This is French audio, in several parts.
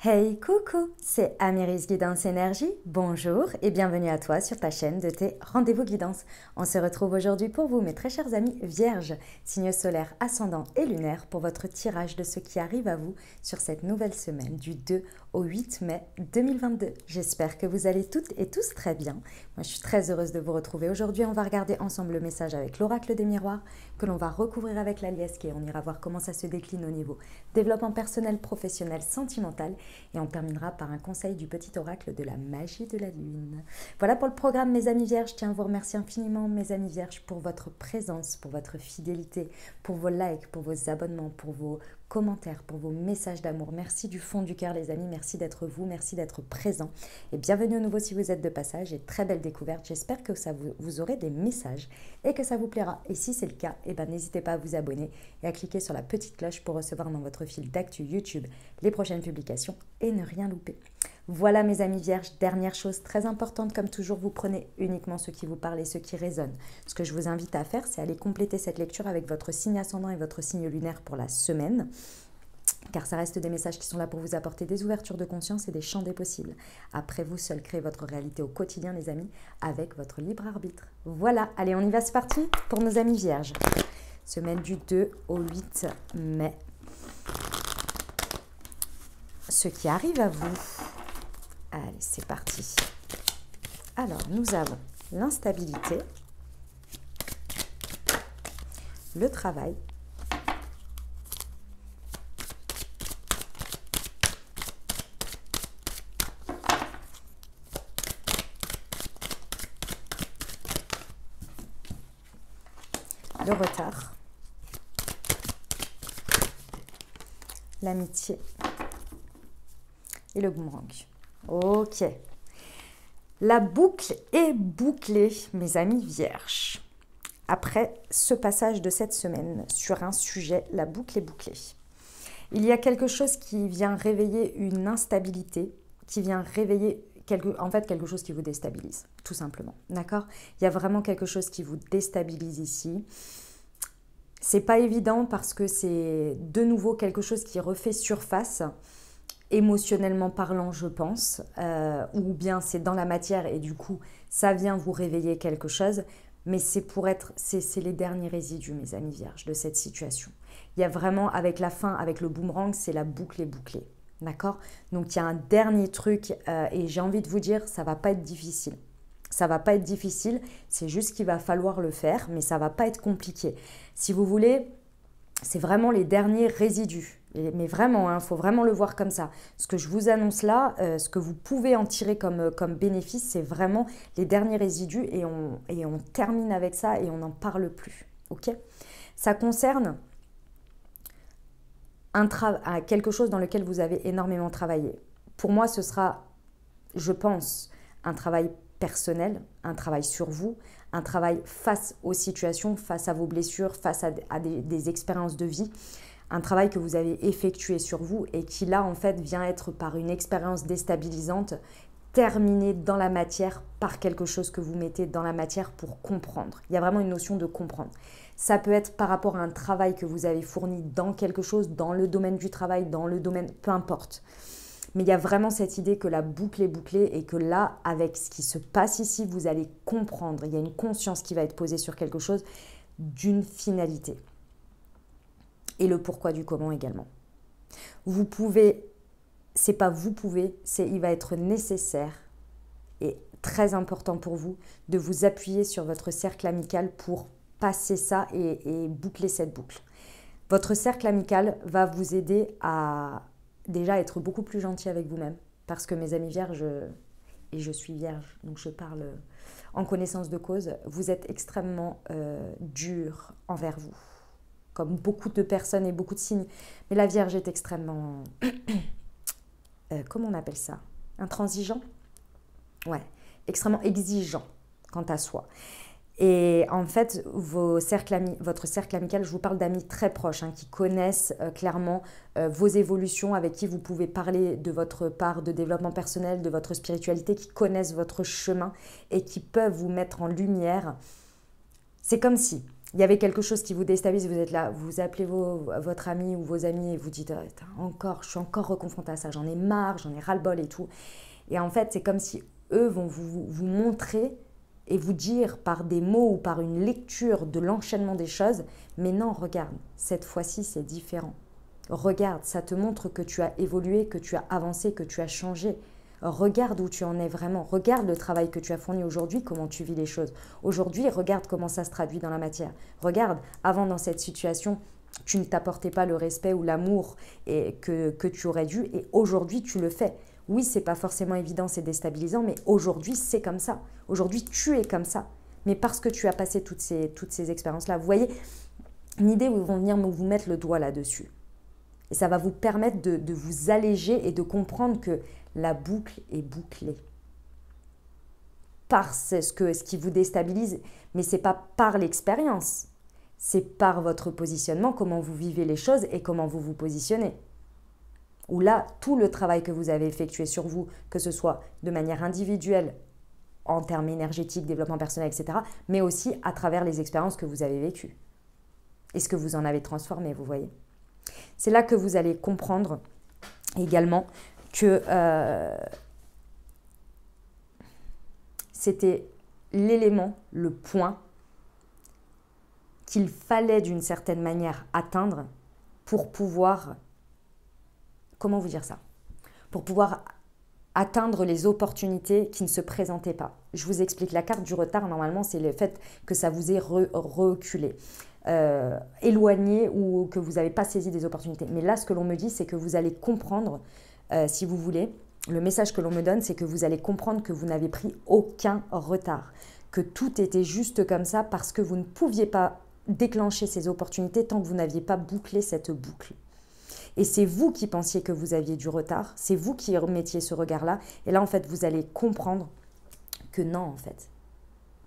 Hey, coucou, c'est Amiris Guidance Énergie. Bonjour et bienvenue à toi sur ta chaîne de tes rendez-vous guidance. On se retrouve aujourd'hui pour vous, mes très chers amis vierges, signes solaires, ascendants et lunaires, pour votre tirage de ce qui arrive à vous sur cette nouvelle semaine du 2 au 8 mai 2022. J'espère que vous allez toutes et tous très bien. Moi, je suis très heureuse de vous retrouver. Aujourd'hui, on va regarder ensemble le message avec l'oracle des miroirs que l'on va recouvrir avec la liesque et on ira voir comment ça se décline au niveau développement personnel, professionnel, sentimental. Et on terminera par un conseil du petit oracle de la magie de la lune. Voilà pour le programme, mes amis vierges. Je tiens à vous remercier infiniment, mes amis vierges, pour votre présence, pour votre fidélité, pour vos likes, pour vos abonnements, pour vos commentaires, pour vos messages d'amour. Merci du fond du cœur, les amis. Merci d'être vous, merci d'être présent. Et bienvenue à nouveau si vous êtes de passage. Et très belle découverte. J'espère que vous aurez des messages et que ça vous plaira. Et si c'est le cas, n'hésitez pas à vous abonner et à cliquer sur la petite cloche pour recevoir dans votre fil d'actu YouTube les prochaines publications et ne rien louper. Voilà, mes amis vierges, dernière chose très importante, comme toujours, vous prenez uniquement ce qui vous parle et ce qui résonne. Ce que je vous invite à faire, c'est aller compléter cette lecture avec votre signe ascendant et votre signe lunaire pour la semaine, car ça reste des messages qui sont là pour vous apporter des ouvertures de conscience et des champs des possibles. Après, vous seul créez votre réalité au quotidien, les amis, avec votre libre arbitre. Voilà, allez, on y va, c'est parti pour nos amis vierges. Semaine du 2 au 8 mai. Ce qui arrive à vous. Allez, c'est parti. Alors, nous avons l'instabilité, le travail, le retard, l'amitié et le boomerang. Ok. La boucle est bouclée, mes amis vierges. Après ce passage de cette semaine sur un sujet, la boucle est bouclée. Il y a quelque chose qui vient réveiller une instabilité, qui vient réveiller quelque chose qui vous déstabilise, tout simplement. D'accord ? Il y a vraiment quelque chose qui vous déstabilise ici. C'est pas évident parce que c'est de nouveau quelque chose qui refait surface, émotionnellement parlant, je pense, ou bien c'est dans la matière et du coup, ça vient vous réveiller quelque chose, mais c'est les derniers résidus, mes amis vierges, de cette situation. Il y a vraiment, avec la fin, avec le boomerang, c'est la boucle est bouclée, d'accord ? Donc, il y a un dernier truc, et j'ai envie de vous dire, ça va pas être difficile. Ça va pas être difficile, c'est juste qu'il va falloir le faire, mais ça va pas être compliqué. Si vous voulez, c'est vraiment les derniers résidus. Mais vraiment, il faut vraiment le voir comme ça. Ce que je vous annonce là, ce que vous pouvez en tirer comme bénéfice, c'est vraiment les derniers résidus et on termine avec ça et on n'en parle plus. Ok ? Ça concerne quelque chose dans lequel vous avez énormément travaillé. Pour moi, ce sera, je pense, un travail personnel, un travail sur vous, un travail face aux situations, face à vos blessures, face à des expériences de vie. Un travail que vous avez effectué sur vous et qui là en fait vient être par une expérience déstabilisante terminé dans la matière par quelque chose que vous mettez dans la matière pour comprendre. Il y a vraiment une notion de comprendre. Ça peut être par rapport à un travail que vous avez fourni dans quelque chose, dans le domaine du travail, dans le domaine, peu importe. Mais il y a vraiment cette idée que la boucle est bouclée et que là, avec ce qui se passe ici, vous allez comprendre. Il y a une conscience qui va être posée sur quelque chose d'une finalité. Et le pourquoi du comment également. Vous pouvez, c'est pas vous pouvez, il va être nécessaire et très important pour vous de vous appuyer sur votre cercle amical pour passer ça et boucler cette boucle. Votre cercle amical va vous aider à déjà être beaucoup plus gentil avec vous-même parce que mes amis vierges, et je suis vierge, donc je parle en connaissance de cause, vous êtes extrêmement dur envers vous. Comme beaucoup de personnes et beaucoup de signes. Mais la Vierge est extrêmement... comment on appelle ça ? Intransigeant ? Ouais, extrêmement exigeant quant à soi. Et en fait, votre cercle amical, je vous parle d'amis très proches, qui connaissent clairement vos évolutions, avec qui vous pouvez parler de votre part de développement personnel, de votre spiritualité, qui connaissent votre chemin et qui peuvent vous mettre en lumière. C'est comme si... il y avait quelque chose qui vous déstabilise, vous êtes là, vous appelez votre ami ou vos amis et vous dites je suis encore reconfronté à ça, j'en ai marre, j'en ai ras-le-bol et tout. Et en fait, c'est comme si eux vont vous montrer et vous dire par des mots ou par une lecture de l'enchaînement des choses, mais non, regarde, cette fois-ci, c'est différent. Regarde, ça te montre que tu as évolué, que tu as avancé, que tu as changé. Regarde où tu en es vraiment. Regarde le travail que tu as fourni aujourd'hui, comment tu vis les choses. Aujourd'hui, regarde comment ça se traduit dans la matière. Regarde, avant dans cette situation, tu ne t'apportais pas le respect ou l'amour que tu aurais dû et aujourd'hui, tu le fais. Oui, c'est pas forcément évident, c'est déstabilisant, mais aujourd'hui, c'est comme ça. Aujourd'hui, tu es comme ça. Mais parce que tu as passé toutes ces expériences-là, vous voyez, une idée où ils vont venir vous mettre le doigt là-dessus. Et ça va vous permettre de vous alléger et de comprendre que la boucle est bouclée. Par ce qui vous déstabilise, mais ce n'est pas par l'expérience. C'est par votre positionnement, comment vous vivez les choses et comment vous vous positionnez. Où là, tout le travail que vous avez effectué sur vous, que ce soit de manière individuelle, en termes énergétiques, développement personnel, etc., mais aussi à travers les expériences que vous avez vécues. Et ce que vous en avez transformé, vous voyez. C'est là que vous allez comprendre également que c'était l'élément, le point qu'il fallait d'une certaine manière atteindre pour pouvoir, comment vous dire ça, pour pouvoir atteindre les opportunités qui ne se présentaient pas. Je vous explique, la carte du retard, normalement, c'est le fait que ça vous ait reculé. Éloigné ou que vous n'avez pas saisi des opportunités. Mais là, ce que l'on me dit, c'est que vous allez comprendre, si vous voulez, le message que l'on me donne, c'est que vous allez comprendre que vous n'avez pris aucun retard, que tout était juste comme ça parce que vous ne pouviez pas déclencher ces opportunités tant que vous n'aviez pas bouclé cette boucle. Et c'est vous qui pensiez que vous aviez du retard, c'est vous qui remettiez ce regard-là, et là, en fait, vous allez comprendre que non, en fait,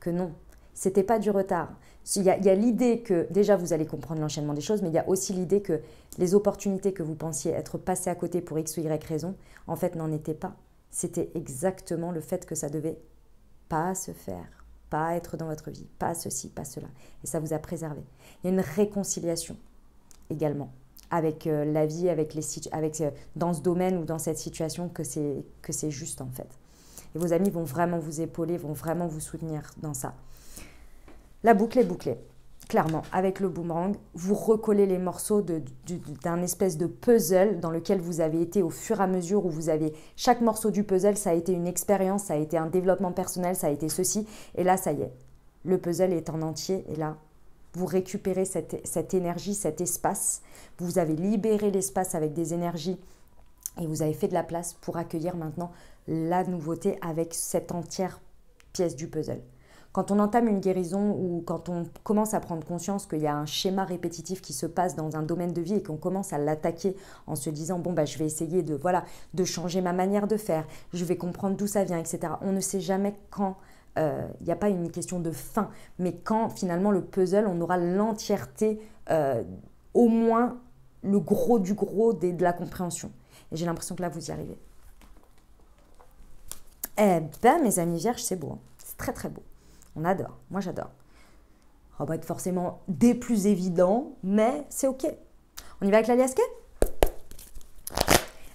que non. C'était pas du retard. Il y a l'idée que, déjà, vous allez comprendre l'enchaînement des choses, mais il y a aussi l'idée que les opportunités que vous pensiez être passées à côté pour X ou Y raison, en fait, n'en étaient pas. C'était exactement le fait que ça devait pas se faire, pas être dans votre vie, pas ceci, pas cela. Et ça vous a préservé. Il y a une réconciliation également avec la vie, dans ce domaine ou dans cette situation que c'est juste, en fait. Et vos amis vont vraiment vous épauler, vont vraiment vous soutenir dans ça. La boucle est bouclée, clairement. Avec le boomerang, vous recollez les morceaux d'un espèce de puzzle dans lequel vous avez été au fur et à mesure où vous avez... Chaque morceau du puzzle, ça a été une expérience, ça a été un développement personnel, ça a été ceci. Et là, ça y est, le puzzle est en entier. Et là, vous récupérez cette énergie, cet espace. Vous avez libéré l'espace avec des énergies et vous avez fait de la place pour accueillir maintenant la nouveauté avec cette entière pièce du puzzle. Quand on entame une guérison ou quand on commence à prendre conscience qu'il y a un schéma répétitif qui se passe dans un domaine de vie et qu'on commence à l'attaquer en se disant bon je vais essayer de changer ma manière de faire, je vais comprendre d'où ça vient, etc. On ne sait jamais quand, il n'y a pas une question de fin, mais quand finalement le puzzle, on aura l'entièreté, au moins le gros du gros de la compréhension. Et j'ai l'impression que là vous y arrivez. Eh ben mes amis vierges, c'est beau, hein. C'est très très beau. On adore, moi j'adore. Ça va pas être forcément des plus évidents, mais c'est ok. On y va avec l'aliasquet ?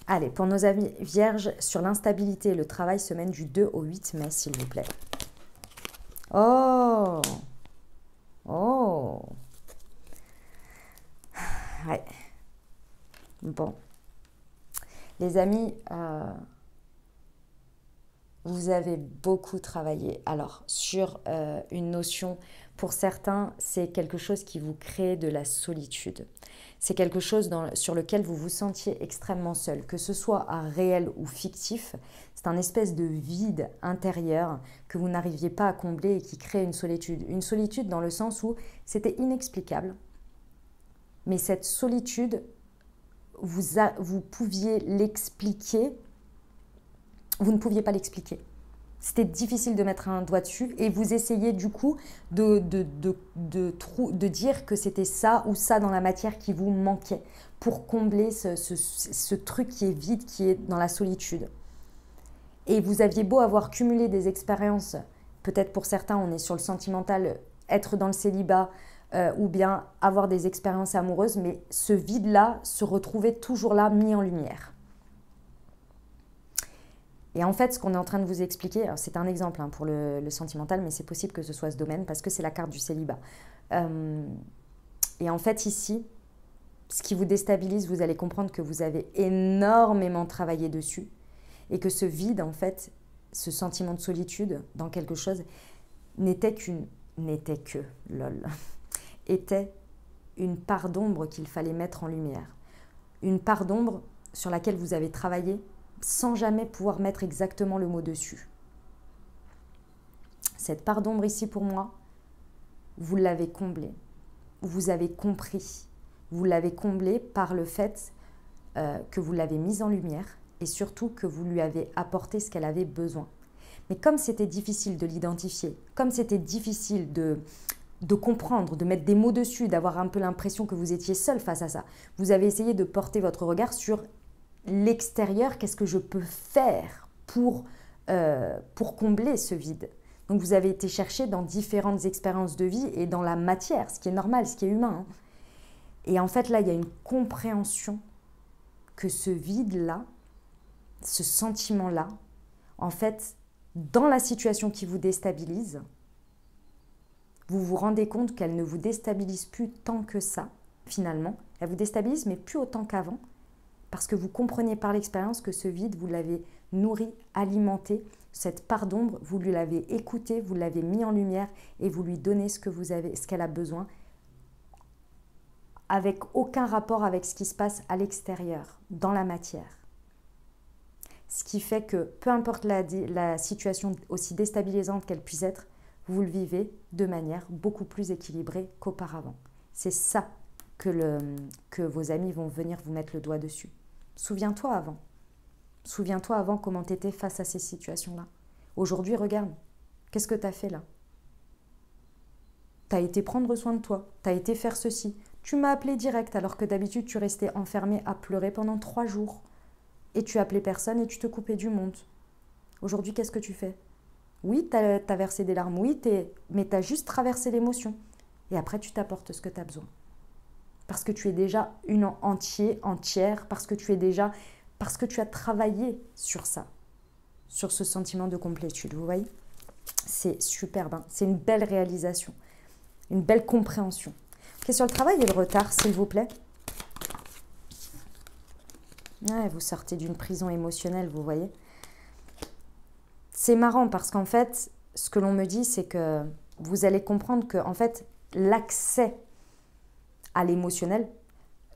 Allez, pour nos amis vierges, sur l'instabilité et le travail, semaine du 2 au 8 mai, s'il vous plaît. Oh ! Ouais. Bon. Les amis... vous avez beaucoup travaillé. Alors, sur une notion, pour certains, c'est quelque chose qui vous crée de la solitude. C'est quelque chose sur lequel vous vous sentiez extrêmement seul, que ce soit à réel ou fictif. C'est un espèce de vide intérieur que vous n'arriviez pas à combler et qui crée une solitude. Une solitude dans le sens où c'était inexplicable, mais cette solitude, vous pouviez l'expliquer. Vous ne pouviez pas l'expliquer. C'était difficile de mettre un doigt dessus et vous essayez du coup de dire que c'était ça ou ça dans la matière qui vous manquait pour combler ce truc qui est vide, qui est dans la solitude. Et vous aviez beau avoir cumulé des expériences, peut-être pour certains on est sur le sentimental, être dans le célibat, ou bien avoir des expériences amoureuses, mais ce vide-là se retrouvait toujours là, mis en lumière. Et en fait, ce qu'on est en train de vous expliquer, c'est un exemple hein, pour le sentimental, mais c'est possible que ce soit ce domaine parce que c'est la carte du célibat. Et en fait, ici, ce qui vous déstabilise, vous allez comprendre que vous avez énormément travaillé dessus et que ce vide, en fait, ce sentiment de solitude dans quelque chose était une part d'ombre qu'il fallait mettre en lumière. Une part d'ombre sur laquelle vous avez travaillé sans jamais pouvoir mettre exactement le mot dessus. Cette part d'ombre ici pour moi, vous l'avez comblée. Vous avez compris. Vous l'avez comblée par le fait que vous l'avez mise en lumière et surtout que vous lui avez apporté ce qu'elle avait besoin. Mais comme c'était difficile de l'identifier, comme c'était difficile de comprendre, de mettre des mots dessus, d'avoir un peu l'impression que vous étiez seul face à ça, vous avez essayé de porter votre regard sur l'extérieur. Qu'est-ce que je peux faire pour combler ce vide? Donc vous avez été chercher dans différentes expériences de vie et dans la matière, ce qui est normal, ce qui est humain. Hein. Et en fait, là, il y a une compréhension que ce vide-là, ce sentiment-là, en fait, dans la situation qui vous déstabilise, vous vous rendez compte qu'elle ne vous déstabilise plus tant que ça, finalement. Elle vous déstabilise, mais plus autant qu'avant, parce que vous comprenez par l'expérience que ce vide, vous l'avez nourri, alimenté. Cette part d'ombre, vous lui l'avez écouté, vous l'avez mis en lumière et vous lui donnez ce qu'elle a besoin, avec aucun rapport avec ce qui se passe à l'extérieur, dans la matière. Ce qui fait que, peu importe la situation aussi déstabilisante qu'elle puisse être, vous le vivez de manière beaucoup plus équilibrée qu'auparavant. C'est ça que vos amis vont venir vous mettre le doigt dessus. Souviens-toi avant. Souviens-toi avant comment tu étais face à ces situations-là. Aujourd'hui, regarde, qu'est-ce que tu as fait là? Tu as été prendre soin de toi, tu as été faire ceci. Tu m'as appelé direct alors que d'habitude tu restais enfermé à pleurer pendant 3 jours. Et tu appelais personne et tu te coupais du monde. Aujourd'hui, qu'est-ce que tu fais? Oui, tu as versé des larmes, oui, mais tu as juste traversé l'émotion. Et après, tu t'apportes ce que tu as besoin. Parce que tu es déjà une entière, parce que tu as travaillé sur ça, sur ce sentiment de complétude, vous voyez? C'est superbe, hein, c'est une belle réalisation, une belle compréhension. Ok, sur le travail et le retard, s'il vous plaît. Ouais, vous sortez d'une prison émotionnelle, vous voyez. C'est marrant parce qu'en fait, ce que l'on me dit, c'est que vous allez comprendre que en fait, l'accès à l'émotionnel,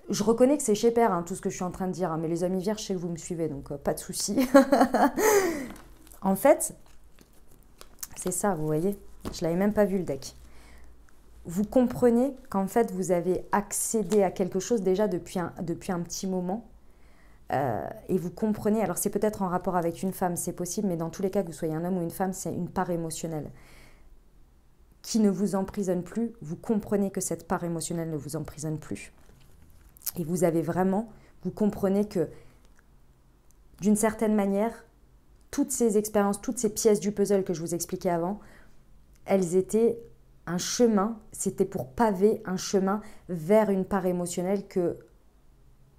je reconnais que c'est chez Père, hein, tout ce que je suis en train de dire, hein, mais les amis vierges, je sais que vous me suivez, donc pas de souci. En fait, c'est ça, vous voyez, je l'avais même pas vu le deck. Vous comprenez qu'en fait, vous avez accédé à quelque chose déjà depuis un petit moment. Et vous comprenez, alors c'est peut-être en rapport avec une femme, c'est possible, mais dans tous les cas, que vous soyez un homme ou une femme, c'est une part émotionnelle qui ne vous emprisonne plus. Vous comprenez que cette part émotionnelle ne vous emprisonne plus. Et vous comprenez que d'une certaine manière, toutes ces expériences, toutes ces pièces du puzzle que je vous expliquais avant, elles étaient un chemin, c'était pour paver un chemin vers une part émotionnelle que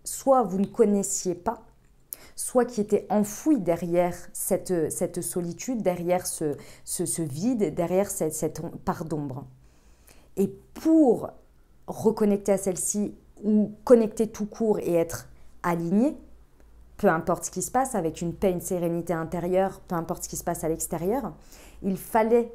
soit vous ne connaissiez pas, soit qui était enfouie derrière cette solitude, derrière ce vide, derrière cette part d'ombre. Et pour reconnecter à celle-ci ou connecter tout court et être aligné, peu importe ce qui se passe, avec une paix, une sérénité intérieure, peu importe ce qui se passe à l'extérieur, il fallait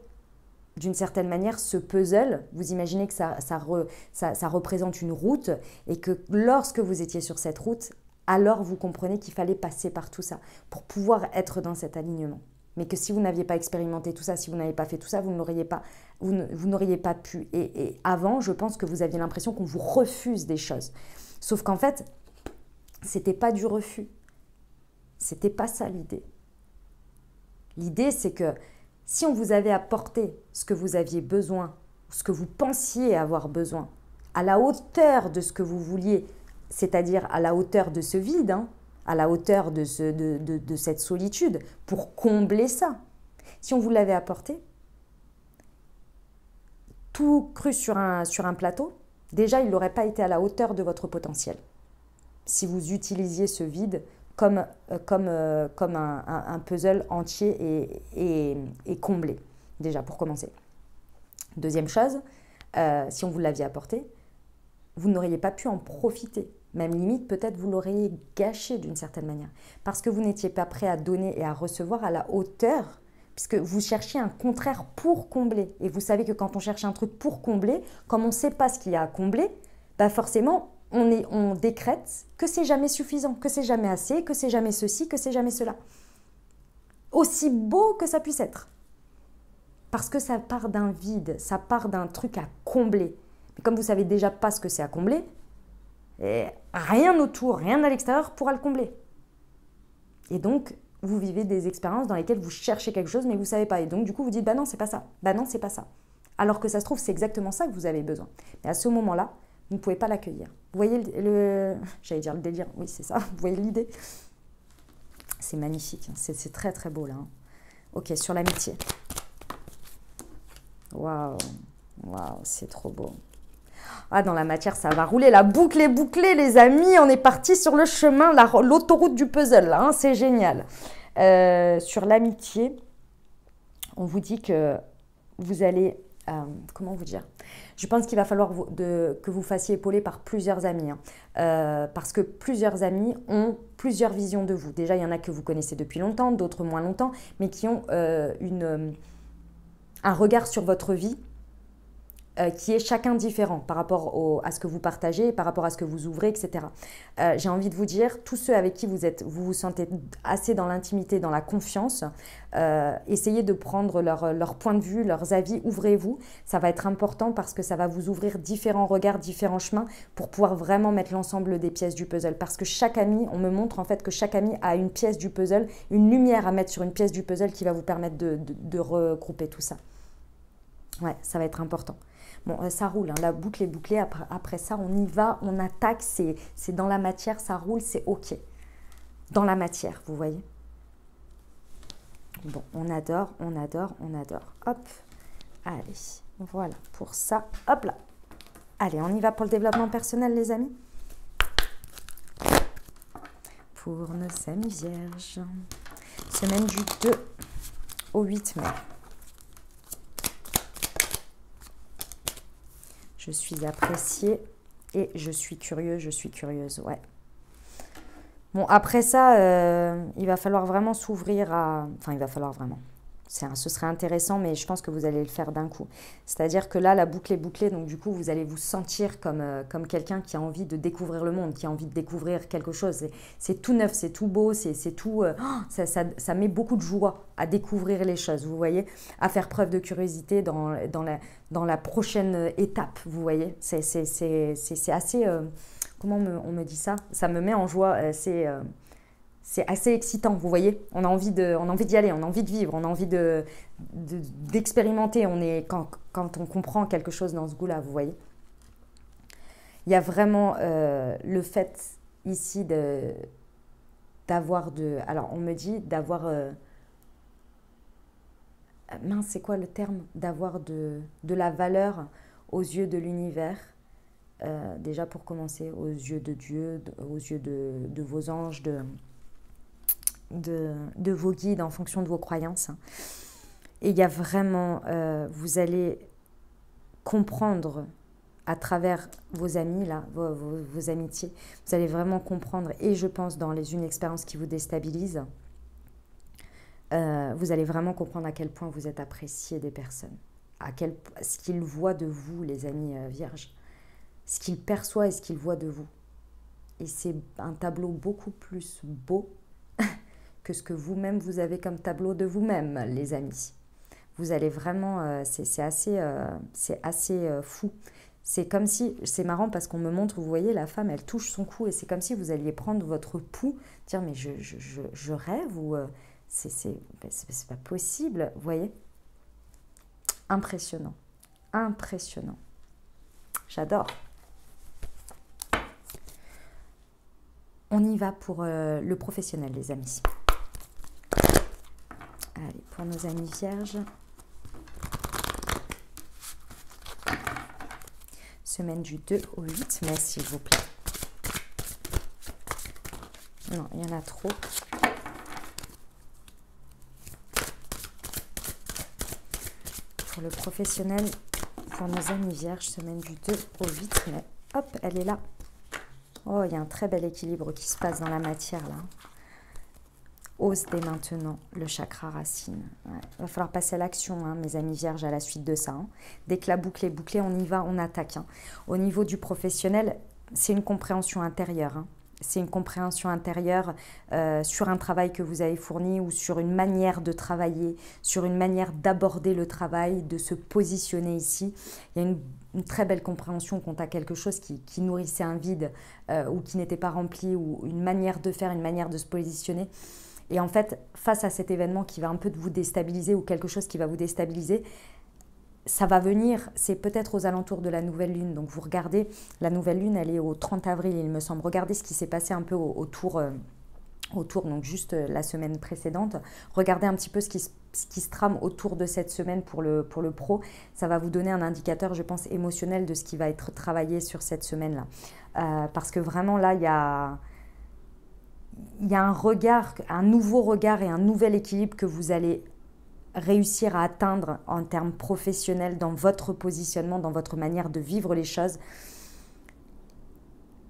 d'une certaine manière, ce puzzle, vous imaginez que ça représente une route et que lorsque vous étiez sur cette route, alors vous comprenez qu'il fallait passer par tout ça pour pouvoir être dans cet alignement. Mais que si vous n'aviez pas expérimenté tout ça, si vous n'avez pas fait tout ça, vous n'auriez pas pu. Et avant, je pense que vous aviez l'impression qu'on vous refuse des choses. Sauf qu'en fait, c'était pas du refus. C'était pas ça l'idée. L'idée, c'est que si on vous avait apporté ce que vous aviez besoin, ce que vous pensiez avoir besoin, à la hauteur de ce que vous vouliez, c'est-à-dire à la hauteur de ce vide, hein, à la hauteur de cette solitude, pour combler ça. Si on vous l'avait apporté, tout cru sur un plateau, déjà, il n'aurait pas été à la hauteur de votre potentiel. Si vous utilisiez ce vide comme un puzzle entier et comblé, déjà, pour commencer. Deuxième chose, si on vous l'aviez apporté, vous n'auriez pas pu en profiter. Même limite, peut-être vous l'auriez gâché d'une certaine manière. Parce que vous n'étiez pas prêt à donner et à recevoir à la hauteur, puisque vous cherchiez un contraire pour combler. Et vous savez que quand on cherche un truc pour combler, comme on ne sait pas ce qu'il y a à combler, bah forcément, on décrète que c'est jamais suffisant, que c'est jamais assez, que c'est jamais ceci, que c'est jamais cela. Aussi beau que ça puisse être. Parce que ça part d'un vide, ça part d'un truc à combler. Mais comme vous ne savez déjà pas ce que c'est à combler, et rien autour, rien à l'extérieur pourra le combler. Et donc, vous vivez des expériences dans lesquelles vous cherchez quelque chose, mais vous ne savez pas. Et donc, du coup, vous dites, bah non, c'est pas ça. Bah non, c'est pas ça. Alors que ça se trouve, c'est exactement ça que vous avez besoin. Mais à ce moment-là, vous ne pouvez pas l'accueillir. Vous voyez j'allais dire le délire, oui, c'est ça. Vous voyez l'idée? C'est magnifique. C'est très, très beau, là. Ok, sur l'amitié. Waouh, waouh, c'est trop beau. Ah, dans la matière, ça va rouler. La boucle est bouclée, les amis. On est parti sur le chemin, l'autoroute du puzzle, là. Hein, c'est génial. Sur l'amitié, on vous dit que vous allez... comment vous dire? Je pense qu'il va falloir que vous fassiez épauler par plusieurs amis. Hein. Parce que plusieurs amis ont plusieurs visions de vous. Déjà, il y en a que vous connaissez depuis longtemps, d'autres moins longtemps, mais qui ont un regard sur votre vie qui est chacun différent par rapport à ce que vous partagez, par rapport à ce que vous ouvrez, etc. J'ai envie de vous dire, tous ceux avec qui vous vous sentez assez dans l'intimité, dans la confiance, essayez de prendre leur point de vue, leurs avis, ouvrez-vous. Ça va être important parce que ça va vous ouvrir différents regards, différents chemins pour pouvoir vraiment mettre l'ensemble des pièces du puzzle. Parce que chaque ami, on me montre en fait que chaque ami a une pièce du puzzle, une lumière à mettre sur une pièce du puzzle qui va vous permettre de regrouper tout ça. Ouais, ça va être important. Bon, ça roule, hein, la boucle est bouclée. Après ça, on y va, on attaque, c'est dans la matière, ça roule, c'est OK. Dans la matière, vous voyez. Bon, on adore, on adore, on adore. Hop, allez, voilà, pour ça, hop là. Allez, on y va pour le développement personnel, les amis. Pour nos amis vierges. Semaine du 2 au 8 mai. Je suis appréciée et je suis curieuse, ouais. Bon, après ça, il va falloir vraiment s'ouvrir à... Enfin, il va falloir vraiment. Ce serait intéressant, mais je pense que vous allez le faire d'un coup. C'est-à-dire que là, la boucle est bouclée, donc du coup, vous allez vous sentir comme quelqu'un qui a envie de découvrir le monde, qui a envie de découvrir quelque chose. C'est tout neuf, c'est tout beau, c'est tout... ça met beaucoup de joie à découvrir les choses, vous voyez, à faire preuve de curiosité dans la prochaine étape, vous voyez. C'est assez... comment on me dit ça? Ça me met en joie, c'est assez excitant, vous voyez. On a envie d'y aller, on a envie de vivre, on a envie d'expérimenter. Quand on comprend quelque chose dans ce goût-là, vous voyez. Il y a vraiment le fait ici d'avoir alors, on me dit d'avoir... mince, c'est quoi le terme? D'avoir de la valeur aux yeux de l'univers. Déjà pour commencer, aux yeux de Dieu, aux yeux de vos anges, de vos guides en fonction de vos croyances. Et il y a vraiment, vous allez comprendre à travers vos amis, là, vos amitiés, vous allez vraiment comprendre, et je pense dans une expérience qui vous déstabilise, vous allez vraiment comprendre à quel point vous êtes apprécié des personnes, ce qu'ils voient de vous, les amis vierges, ce qu'ils perçoivent et ce qu'ils voient de vous. Et c'est un tableau beaucoup plus beau que ce que vous-même vous avez comme tableau de vous-même, les amis. Vous allez vraiment, c'est assez fou. C'est comme si, c'est marrant parce qu'on me montre, vous voyez, la femme, elle touche son cou et c'est comme si vous alliez prendre votre pouls, dire mais je rêve ou c'est pas possible, vous voyez. Impressionnant, impressionnant. J'adore. On y va pour le professionnel, les amis. Allez, pour nos amis vierges. Semaine du 2 au 8 mai, s'il vous plaît. Non, il y en a trop. Pour le professionnel, pour nos amis vierges, semaine du 2 au 8 mai. Hop, elle est là. Oh, il y a un très bel équilibre qui se passe dans la matière, là. Ose dès maintenant le chakra racine. Ouais. Il va falloir passer à l'action, hein, mes amis vierges, à la suite de ça. Hein. Dès que la boucle est bouclée, on y va, on attaque. Hein. Au niveau du professionnel, c'est une compréhension intérieure. Hein. C'est une compréhension intérieure sur un travail que vous avez fourni ou sur une manière de travailler, sur une manière d'aborder le travail, de se positionner ici. Il y a une très belle compréhension quant à quelque chose qui nourrissait un vide ou qui n'était pas rempli, ou une manière de faire, une manière de se positionner. Et en fait, face à cet événement qui va un peu vous déstabiliser ou quelque chose qui va vous déstabiliser, ça va venir, c'est peut-être aux alentours de la nouvelle lune. Donc vous regardez, la nouvelle lune, elle est au 30 avril, il me semble. Regardez ce qui s'est passé un peu autour, donc juste la semaine précédente. Regardez un petit peu ce qui se trame autour de cette semaine pour le pro. Ça va vous donner un indicateur, je pense, émotionnel de ce qui va être travaillé sur cette semaine-là. Parce que vraiment, là, il y a un regard, un nouveau regard et un nouvel équilibre que vous allez réussir à atteindre en termes professionnels dans votre positionnement, dans votre manière de vivre les choses.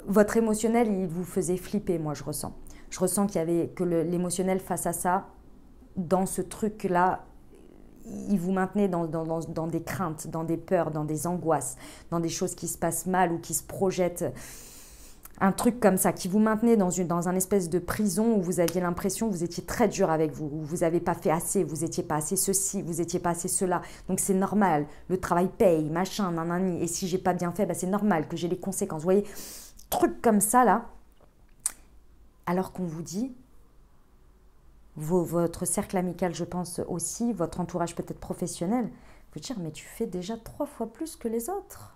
Votre émotionnel, il vous faisait flipper, moi je ressens. Je ressens qu'il y avait que l'émotionnel face à ça, dans ce truc-là, il vous maintenait dans des craintes, dans des peurs, dans des angoisses, dans des choses qui se passent mal ou qui se projettent. Un truc comme ça, qui vous maintenait dans un espèce de prison où vous aviez l'impression que vous étiez très dur avec vous, où vous n'avez pas fait assez, vous n'étiez pas assez ceci, vous n'étiez pas assez cela. Donc c'est normal, le travail paye, machin, nanani. Et si j'ai pas bien fait, c'est normal que j'ai les conséquences. Vous voyez, truc comme ça là, alors qu'on vous dit, votre cercle amical, je pense aussi, votre entourage peut-être professionnel, vous dire, mais tu fais déjà 3 fois plus que les autres.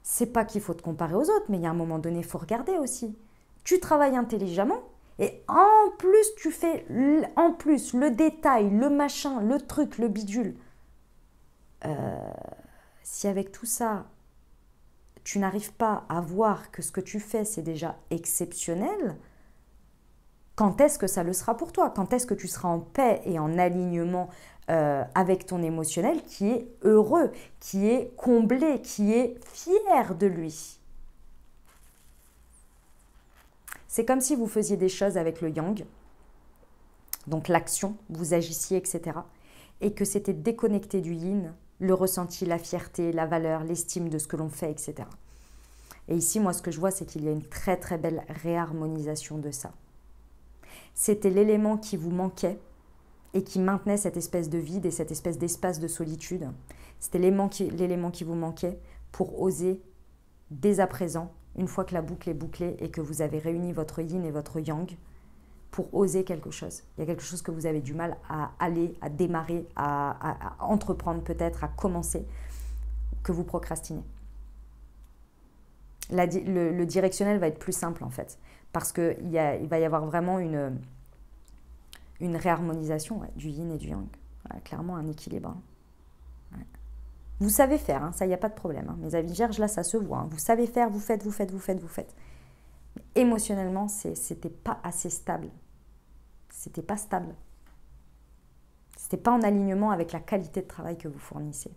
C'est pas qu'il faut te comparer aux autres, mais il y a un moment donné, il faut regarder aussi. Tu travailles intelligemment et en plus, tu fais le détail, le machin, le truc, le bidule. Si avec tout ça, tu n'arrives pas à voir que ce que tu fais, c'est déjà exceptionnel, quand est-ce que ça le sera pour toi? Quand est-ce que tu seras en paix et en alignement avec ton émotionnel qui est heureux, qui est comblé, qui est fier de lui? C'est comme si vous faisiez des choses avec le yang, donc l'action, vous agissiez, etc. Et que c'était déconnecté du yin, le ressenti, la fierté, la valeur, l'estime de ce que l'on fait, etc. Et ici, moi, ce que je vois, c'est qu'il y a une très très belle réharmonisation de ça. C'était l'élément qui vous manquait et qui maintenait cette espèce de vide et cette espèce d'espace de solitude. C'était l'élément qui vous manquait pour oser, dès à présent, une fois que la boucle est bouclée et que vous avez réuni votre yin et votre yang, pour oser quelque chose. Il y a quelque chose que vous avez du mal à aller, à démarrer, à entreprendre peut-être, à commencer, que vous procrastinez. Le directionnel va être plus simple en fait, parce qu'il va y avoir vraiment une réharmonisation du yin et du yang. Ouais, clairement un équilibre. Hein. Ouais. Vous savez faire, hein, ça, il n'y a pas de problème. Hein. Mes amis vierges, là, ça se voit. Hein. Vous savez faire, vous faites. Mais émotionnellement, c'était pas assez stable. C'était pas stable. C'était pas en alignement avec la qualité de travail que vous fournissez.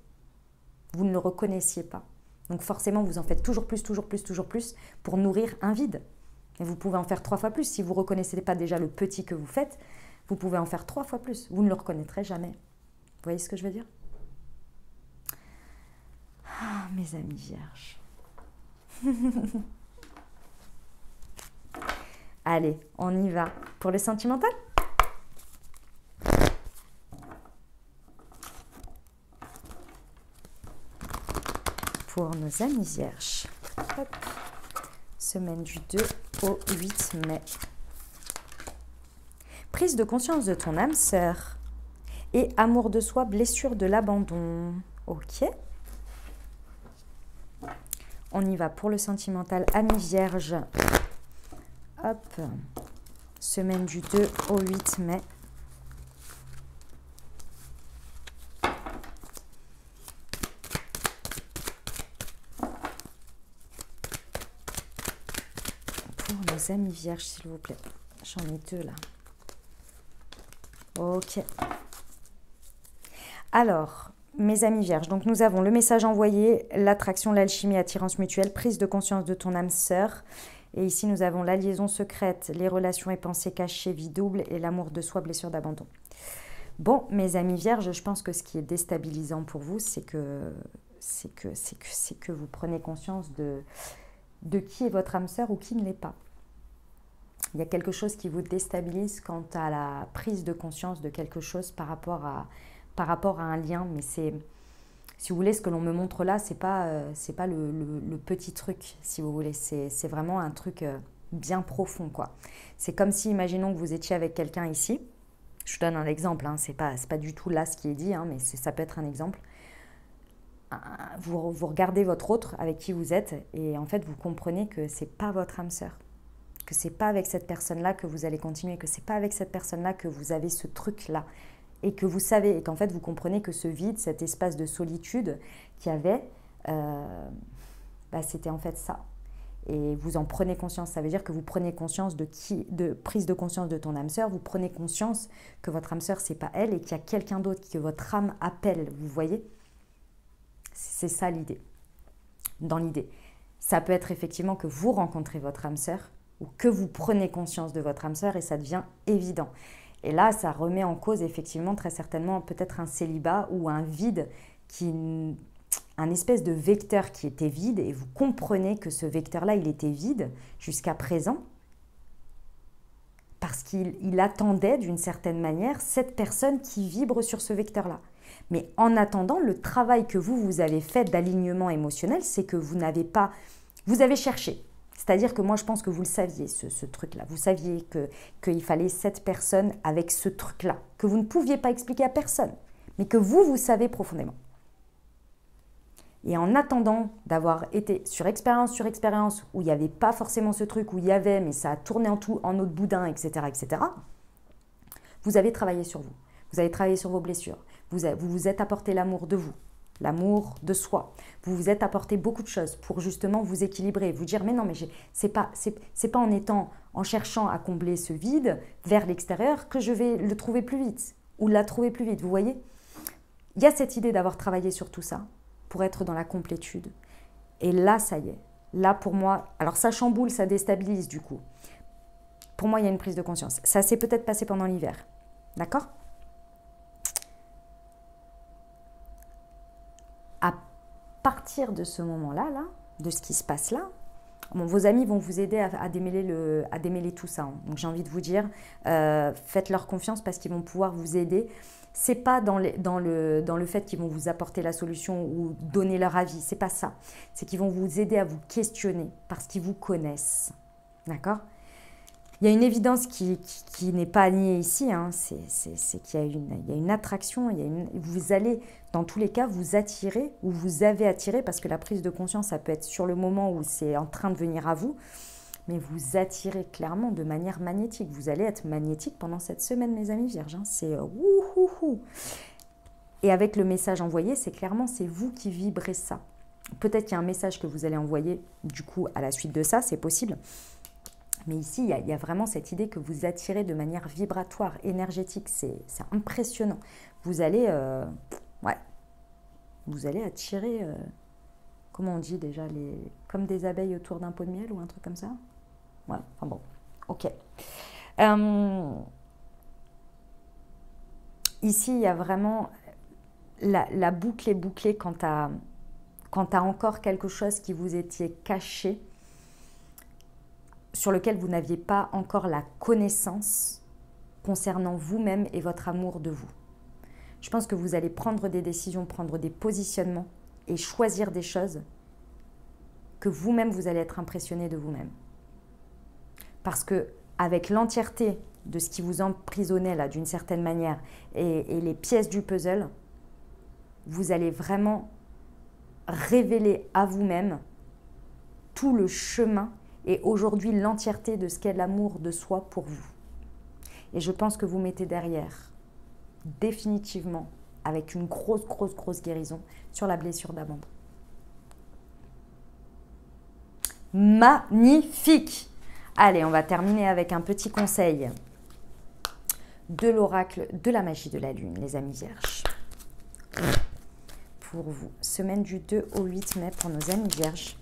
Vous ne le reconnaissiez pas. Donc forcément, vous en faites toujours plus pour nourrir un vide. Et vous pouvez en faire 3 fois plus. Si vous ne reconnaissez pas déjà le petit que vous faites, vous pouvez en faire 3 fois plus. Vous ne le reconnaîtrez jamais. Vous voyez ce que je veux dire? Ah, mes amis vierges. Allez, on y va. Pour le sentimental? Pour nos amis vierges. Hop. Semaine du 2 au 8 mai. Prise de conscience de ton âme sœur. Et amour de soi, blessure de l'abandon. Ok. On y va pour le sentimental. Amis vierges. Hop. Semaine du 2 au 8 mai. mes amis vierges, s'il vous plaît. J'en ai deux là. Ok. Alors, mes amis vierges, donc nous avons le message envoyé, l'attraction, l'alchimie, attirance mutuelle, prise de conscience de ton âme sœur. Et ici, nous avons la liaison secrète, les relations et pensées cachées, vie double et l'amour de soi, blessure d'abandon. Bon, mes amis vierges, je pense que ce qui est déstabilisant pour vous, c'est que vous prenez conscience de qui est votre âme sœur ou qui ne l'est pas. Il y a quelque chose qui vous déstabilise quant à la prise de conscience de quelque chose par rapport à un lien. Mais c'est, si vous voulez, ce que l'on me montre là, c'est pas le petit truc, si vous voulez. C'est vraiment un truc bien profond, quoi. C'est comme si, imaginons que vous étiez avec quelqu'un ici. Je vous donne un exemple, hein, c'est pas du tout là ce qui est dit, hein, mais ça peut être un exemple. Vous regardez votre autre avec qui vous êtes et en fait vous comprenez que c'est pas votre âme sœur, que c'est pas avec cette personne-là que vous allez continuer, que c'est pas avec cette personne-là que vous avez ce truc-là et que vous savez, et qu'en fait vous comprenez que ce vide, cet espace de solitude qu'il y avait, c'était en fait ça. Et vous en prenez conscience, ça veut dire que vous prenez conscience de prise de conscience de ton âme sœur, vous prenez conscience que votre âme sœur c'est pas elle et qu'il y a quelqu'un d'autre que votre âme appelle, vous voyez? C'est ça l'idée. Dans l'idée, ça peut être effectivement que vous rencontrez votre âme sœur ou que vous prenez conscience de votre âme sœur et ça devient évident. Et là, ça remet en cause effectivement très certainement peut-être un célibat ou un vide un espèce de vecteur qui était vide et vous comprenez que ce vecteur-là, il était vide jusqu'à présent parce qu'il attendait d'une certaine manière cette personne qui vibre sur ce vecteur-là. Mais en attendant, le travail que vous avez fait d'alignement émotionnel, c'est que vous avez cherché. C'est-à-dire que moi, je pense que vous le saviez, ce truc-là. Vous saviez qu'il fallait cette personne avec ce truc-là, que vous ne pouviez pas expliquer à personne, mais que vous savez profondément. Et en attendant d'avoir été sur expérience, où il n'y avait pas forcément ce truc, où il y avait, mais ça a tourné en autre boudin, etc., vous avez travaillé sur vous. Vous avez travaillé sur vos blessures. Vous vous êtes apporté l'amour de vous, l'amour de soi. Vous vous êtes apporté beaucoup de choses pour justement vous équilibrer, vous dire mais non, mais c'est pas en cherchant à combler ce vide vers l'extérieur que je vais le trouver plus vite ou la trouver plus vite. Vous voyez, il y a cette idée d'avoir travaillé sur tout ça pour être dans la complétude. Et là, ça y est. Là, pour moi, alors ça chamboule, ça déstabilise du coup. Pour moi, il y a une prise de conscience. Ça s'est peut-être passé pendant l'hiver. D'accord ? À partir de ce moment-là, de ce qui se passe là, vos amis vont vous aider à démêler tout ça. Hein. Donc j'ai envie de vous dire, faites-leur confiance parce qu'ils vont pouvoir vous aider. C'est pas dans le fait qu'ils vont vous apporter la solution ou donner leur avis, c'est pas ça. C'est qu'ils vont vous aider à vous questionner parce qu'ils vous connaissent. D'accord ? Il y a une évidence qui n'est pas niée ici, hein, c'est qu'il y a une attraction, vous allez dans tous les cas vous attirer ou vous avez attiré, parce que la prise de conscience ça peut être sur le moment où c'est en train de venir à vous, mais vous attirez clairement de manière magnétique. Vous allez être magnétique pendant cette semaine, mes amis vierges, hein, c'est wouhouhou. Et avec le message envoyé, c'est vous qui vibrez ça. Peut-être qu'il y a un message que vous allez envoyer du coup à la suite de ça, c'est possible. Mais ici, il y a vraiment cette idée que vous attirez de manière vibratoire, énergétique. C'est impressionnant. Vous allez, vous allez attirer, comment on dit déjà, comme des abeilles autour d'un pot de miel ou un truc comme ça. Ouais, enfin bon, ok. Ici, il y a vraiment, la boucle est bouclée quand à encore quelque chose qui vous était caché, sur lequel vous n'aviez pas encore la connaissance concernant vous-même et votre amour de vous. Je pense que vous allez prendre des décisions, prendre des positionnements et choisir des choses que vous-même, vous allez être impressionné de vous-même. Parce que avec l'entièreté de ce qui vous emprisonnait là, d'une certaine manière, et les pièces du puzzle, vous allez vraiment révéler à vous-même tout le chemin et aujourd'hui l'entièreté de ce qu'est l'amour de soi pour vous. Et je pense que vous mettez derrière, définitivement, avec une grosse guérison sur la blessure d'abandon. Magnifique! Allez, on va terminer avec un petit conseil de l'oracle de la magie de la lune, les amis vierges. Pour vous, semaine du 2 au 8 mai pour nos amis vierges.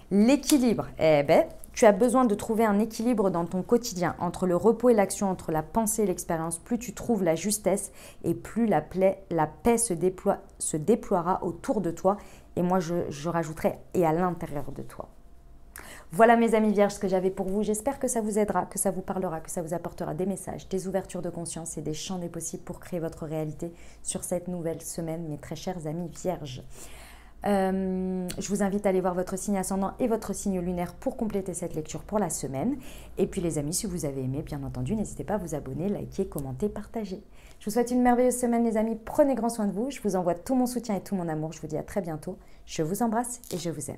L'équilibre, eh ben, tu as besoin de trouver un équilibre dans ton quotidien entre le repos et l'action, entre la pensée et l'expérience. Plus tu trouves la justesse et plus la paix se déploiera autour de toi. Et moi, je rajouterai et à l'intérieur de toi. Voilà mes amis vierges ce que j'avais pour vous. J'espère que ça vous aidera, que ça vous parlera, que ça vous apportera des messages, des ouvertures de conscience et des champs des possibles pour créer votre réalité sur cette nouvelle semaine, mes très chers amis vierges. Je vous invite à aller voir votre signe ascendant et votre signe lunaire pour compléter cette lecture pour la semaine. Et puis les amis, si vous avez aimé, bien entendu, n'hésitez pas à vous abonner, liker, commenter, partager. Je vous souhaite une merveilleuse semaine les amis, prenez grand soin de vous. Je vous envoie tout mon soutien et tout mon amour. Je vous dis à très bientôt. Je vous embrasse et je vous aime.